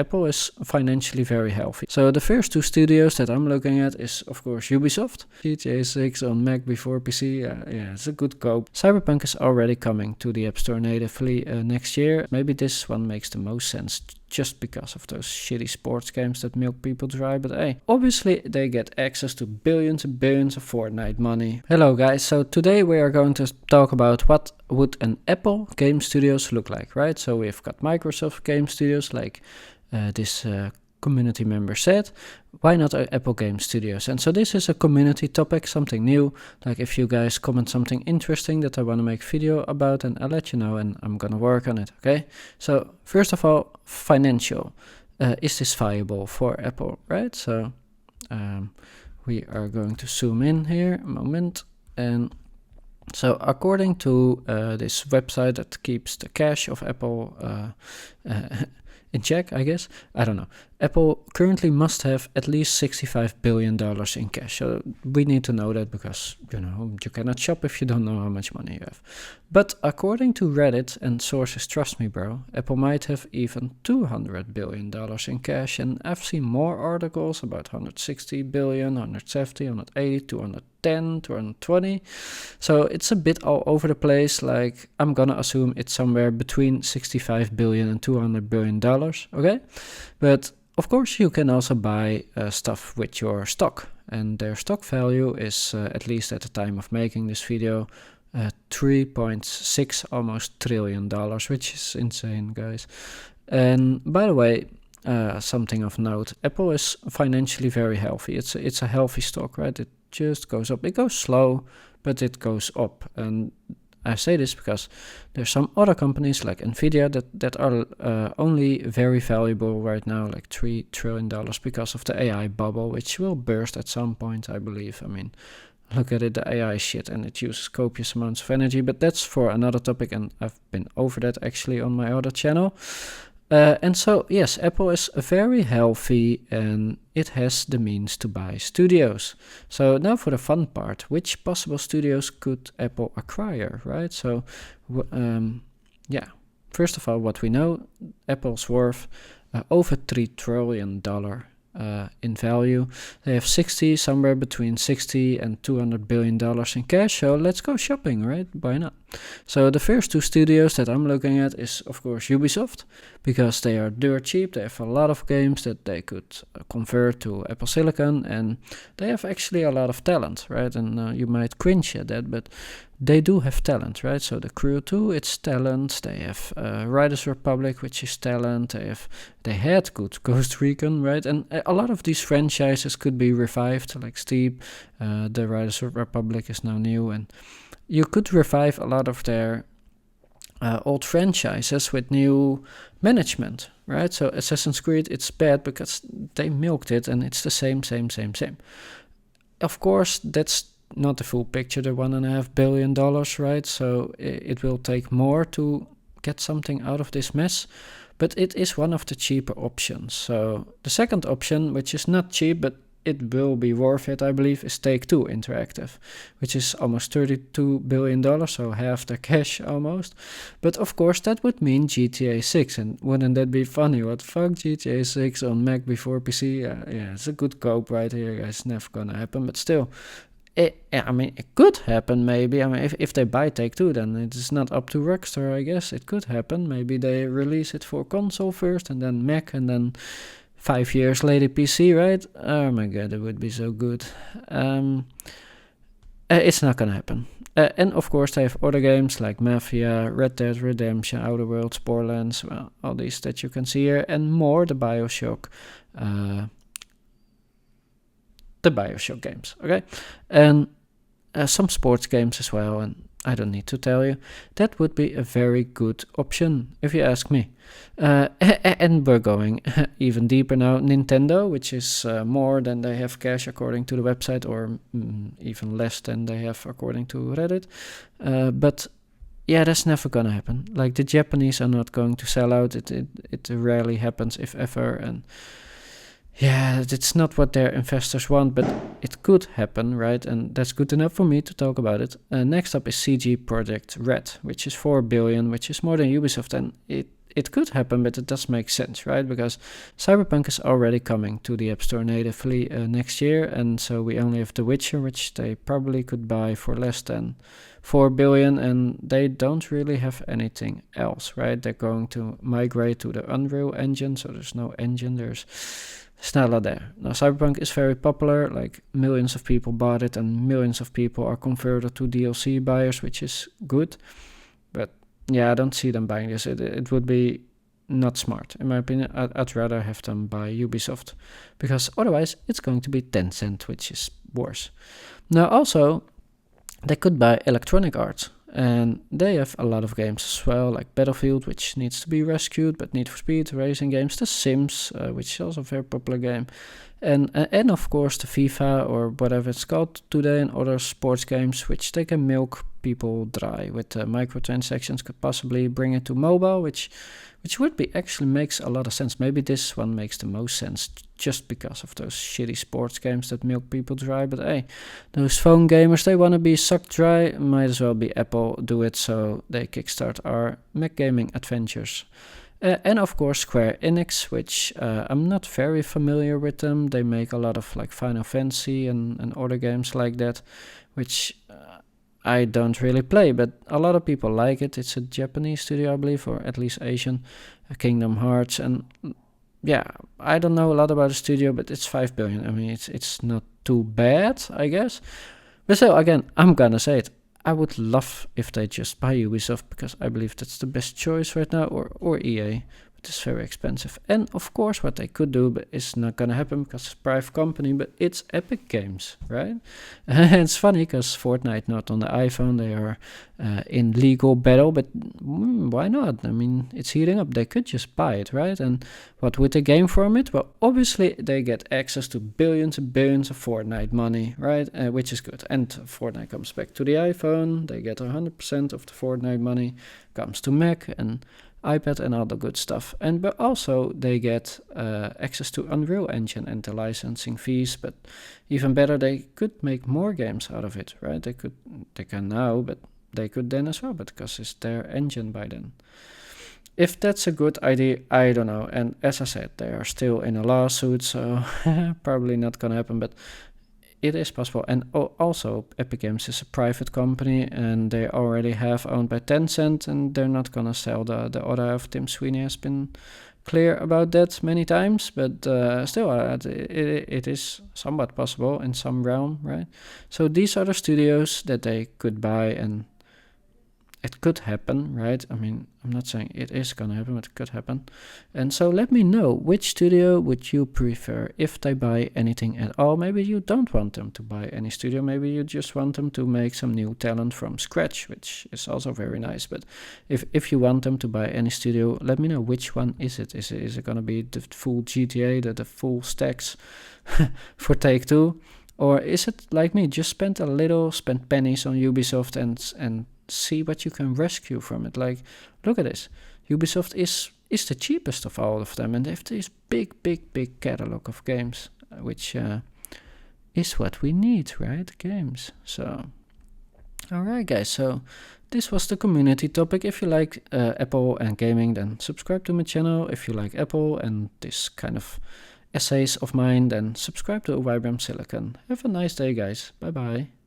Apple is financially very healthy. So the first two studios that I'm looking at is, of course, Ubisoft. GTA 6 on Mac before PC, yeah, it's a good cope. Cyberpunk is already coming to the App Store natively next year. Maybe this one makes the most sense just because of those shitty sports games that milk people dry, but hey, obviously they get access to billions and billions of Fortnite money. Hello guys, so today we are going to talk about what would an Apple game studios look like, right? So we've got Microsoft game studios like this community member said, why not Apple Game Studios? And so this is a community topic, something new. Like if you guys comment something interesting that I want to make a video about, and I'll let you know and I'm gonna work on it, okay? So first of all, financial. Is this viable for Apple, right? So we are going to zoom in here a moment. And so according to this website that keeps the cash of Apple in check, I guess. I don't know. Apple currently must have at least $65 billion in cash. So we need to know that because, you cannot shop if you don't know how much money you have. But according to Reddit and sources, trust me, bro, Apple might have even $200 billion in cash. And I've seen more articles about 160 billion, 170, 180, 210, 220. So it's a bit all over the place. Like, I'm gonna assume it's somewhere between 65 billion and $200 billion, okay? But of course, you can also buy stuff with your stock, and their stock value is, at least at the time of making this video, $3.6 almost trillion, which is insane, guys. And by the way, something of note, Apple is financially very healthy. It's a healthy stock, right? It just goes up. It goes slow, but it goes up. And I say this because there's some other companies like Nvidia that are only very valuable right now, like $3 trillion because of the AI bubble, which will burst at some point, I believe. I mean, look at it, the AI shit, and it uses copious amounts of energy, but that's for another topic, and I've been over that actually on my other channel. And so, yes, Apple is very healthy and it has the means to buy studios. So now for the fun part, which possible studios could Apple acquire, right? So, yeah, first of all, what we know, Apple's worth over $3 trillion in value. They have somewhere between 60 and $200 billion in cash, so let's go shopping, right? Why not? So the first two studios that I'm looking at is, of course, Ubisoft, because they are dirt cheap. They have a lot of games that they could convert to Apple Silicon, and they have actually a lot of talent, right? And you might cringe at that, but they do have talent, right? So the Crew 2, it's talent. They have Riders Republic, which is talent. They had good Ghost Recon, right? And a lot of these franchises could be revived, like Steep. The Riders Republic is now new, and you could revive a lot of their old franchises with new management, right? So Assassin's Creed, it's bad because they milked it, and it's the same. Of course, that's not the full picture, the $1.5 billion, right? So it will take more to get something out of this mess, but it is one of the cheaper options. So the second option, which is not cheap, but it will be worth it, I believe, is Take-Two Interactive, which is almost $32 billion, so half the cash almost. But of course, that would mean GTA 6, and wouldn't that be funny? What the fuck, GTA 6 on Mac before PC? Yeah, it's a good cope right here, guys. Never gonna happen, but still. It could happen, maybe. I mean, if they buy Take-Two, then it is not up to Rockstar, I guess. It could happen. Maybe they release it for console first, and then Mac, and then 5 years later PC, right? Oh my god, it would be so good. It's not gonna happen. And of course, they have other games like Mafia, Red Dead Redemption, Outer Worlds, Borderlands, well, all these that you can see here, and more, the Bioshock games, okay? And some sports games as well, and I don't need to tell you. That would be a very good option, if you ask me. And we're going even deeper now. Nintendo, which is more than they have cash according to the website, or even less than they have according to Reddit. But yeah, that's never gonna happen. Like, the Japanese are not going to sell out. It rarely happens, if ever, and yeah, it's not what their investors want, but it could happen, right? And that's good enough for me to talk about it. Next up is CG Projekt Red, which is $4 billion, which is more than Ubisoft, and it could happen, but it does make sense, right? Because Cyberpunk is already coming to the App Store natively next year, and so we only have The Witcher, which they probably could buy for less than 4 billion, and they don't really have anything else, right? They're going to migrate to the Unreal Engine, so there's no engine, there's Snella there. Now, Cyberpunk is very popular, like millions of people bought it, and millions of people are converted to DLC buyers, which is good. But yeah, I don't see them buying this. It would be not smart. In my opinion, I'd rather have them buy Ubisoft, because otherwise it's going to be Tencent, which is worse. Now, also, they could buy Electronic Arts, and they have a lot of games as well, like Battlefield, which needs to be rescued, but Need for Speed, racing games, The Sims, which is also a very popular game, and of course the FIFA or whatever it's called today, and other sports games, which they can milk people dry with microtransactions. Could possibly bring it to mobile, which would be actually makes a lot of sense. Maybe this one makes the most sense just because of those shitty sports games that milk people dry. But hey, those phone gamers, they want to be sucked dry, might as well be Apple do it, so they kickstart our Mac gaming adventures. And of course Square Enix, which I'm not very familiar with them. They make a lot of like Final Fantasy and other games like that, which I don't really play, but a lot of people like it. It's a Japanese studio, I believe, or at least Asian. Kingdom Hearts, and yeah, I don't know a lot about the studio, but it's 5 billion. I mean, it's not too bad, I guess. But still, again, I'm gonna say it. I would love if they just buy Ubisoft, because I believe that's the best choice right now, or EA. But it's very expensive. And of course, what they could do, but it's not gonna happen because it's a private company, but it's Epic Games, right? And it's funny because Fortnite not on the iPhone, they are in legal battle, but why not? I mean, it's heating up. They could just buy it, right? And what would they gain from it? Well, obviously they get access to billions and billions of Fortnite money, right? Which is good. And Fortnite comes back to the iPhone. They get 100% of the Fortnite money, comes to Mac and iPad and all the good stuff. But also they get access to Unreal Engine and the licensing fees. But even better, they could make more games out of it, right? They can now, but they could then as well, but because it's their engine by then. If that's a good idea, I don't know. And as I said, they are still in a lawsuit, so probably not gonna happen, but it is possible. And also, Epic Games is a private company, and they already have owned by Tencent, and they're not gonna sell the other half. Tim Sweeney has been clear about that many times, but still, it is somewhat possible in some realm, right? So these are the studios that they could buy, and it could happen, right? I mean, I'm not saying it is gonna happen, but it could happen. And so let me know, which studio would you prefer if they buy anything at all? Maybe you don't want them to buy any studio. Maybe you just want them to make some new talent from scratch, which is also very nice. But if you want them to buy any studio, let me know, which one is it? Is it gonna be the full GTA, the full stacks for Take-Two? Or is it like me, just spend pennies on Ubisoft and see what you can rescue from it? Like, look at this. Ubisoft is the cheapest of all of them, and they have this big catalog of games, which is what we need, right? Games. So, alright guys, so this was the community topic. If you like Apple and gaming, then subscribe to my channel. If you like Apple and this kind of essays of mine, then subscribe to Vibram Silicon. Have a nice day, guys. Bye bye.